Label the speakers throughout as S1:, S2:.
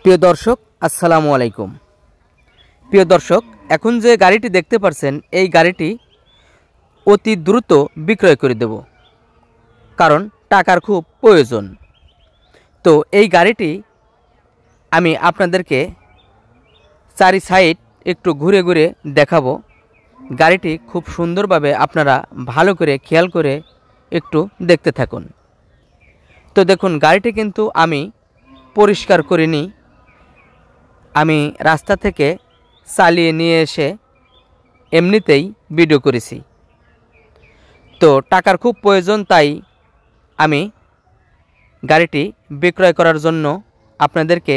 S1: প্রিয় দর্শক আসসালামু আলাইকুম। প্রিয় দর্শক, এখন যে গাড়িটি দেখতে পাচ্ছেন এই গাড়িটি অতি দ্রুত বিক্রয় করে দেব, কারণ টাকার খুব প্রয়োজন। তো এই গাড়িটি আমি আপনাদেরকে চারি সাইড একটু ঘুরে ঘুরে দেখাবো। গাড়িটি খুব সুন্দরভাবে আপনারা ভালো করে খেয়াল করে একটু দেখতে থাকুন। তো দেখুন, গাড়িটি কিন্তু আমি পরিষ্কার করিনি, আমি রাস্তা থেকে চালিয়ে নিয়ে এসে এমনিতেই ভিডিও করেছি। তো টাকার খুব প্রয়োজন, তাই আমি গাড়িটি বিক্রয় করার জন্য আপনাদেরকে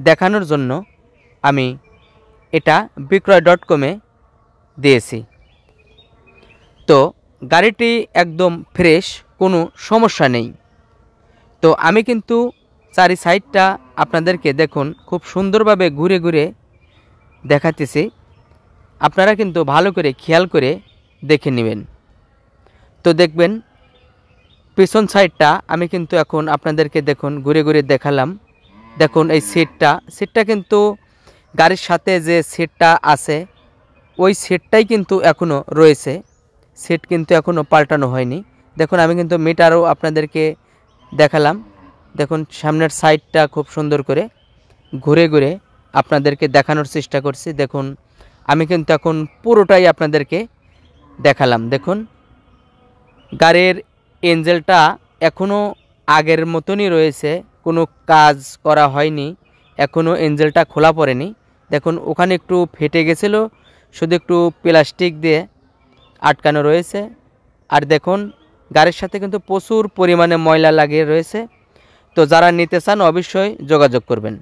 S1: দেখানোর জন্য আমি এটা বিক্রয়.com-এ দিয়েছি। তো গাড়িটি একদম ফ্রেশ, কোনো সমস্যা নেই। তো আমি কিন্তু চারি সাইডটা আপনাদেরকে দেখুন খুব সুন্দরভাবে ঘুরে ঘুরে দেখাতেছি, আপনারা কিন্তু ভালো করে খেয়াল করে দেখে নেবেন। তো দেখবেন পিছন সাইডটা আমি কিন্তু এখন আপনাদেরকে দেখুন ঘুরে ঘুরে দেখালাম। দেখুন এই সিটটা কিন্তু গাড়ির সাথে যে সিটটা আছে ওই সিটটাই কিন্তু এখনও রয়েছে, সিট কিন্তু এখনও পাল্টানো হয়নি। দেখুন আমি কিন্তু মিটারও আপনাদেরকে দেখালাম। দেখুন সামনের সাইডটা খুব সুন্দর করে ঘুরে ঘুরে আপনাদেরকে দেখানোর চেষ্টা করছি। দেখুন আমি কিন্তু এখন পুরোটাই আপনাদেরকে দেখালাম। দেখুন গাড়ির ইঞ্জিনটা এখনও আগের মতনই রয়েছে, কোনো কাজ করা হয়নি, এখনও ইঞ্জিনটা খোলা পড়েনি। দেখুন ওখানে একটু ফেটে গেছিলো, শুধু একটু প্লাস্টিক দিয়ে আটকানো রয়েছে। আর দেখুন গাড়ির সাথে কিন্তু প্রচুর পরিমাণে ময়লা লাগিয়ে রয়েছে। তো যারা নিতে চান অবশ্যই যোগাযোগ করবেন।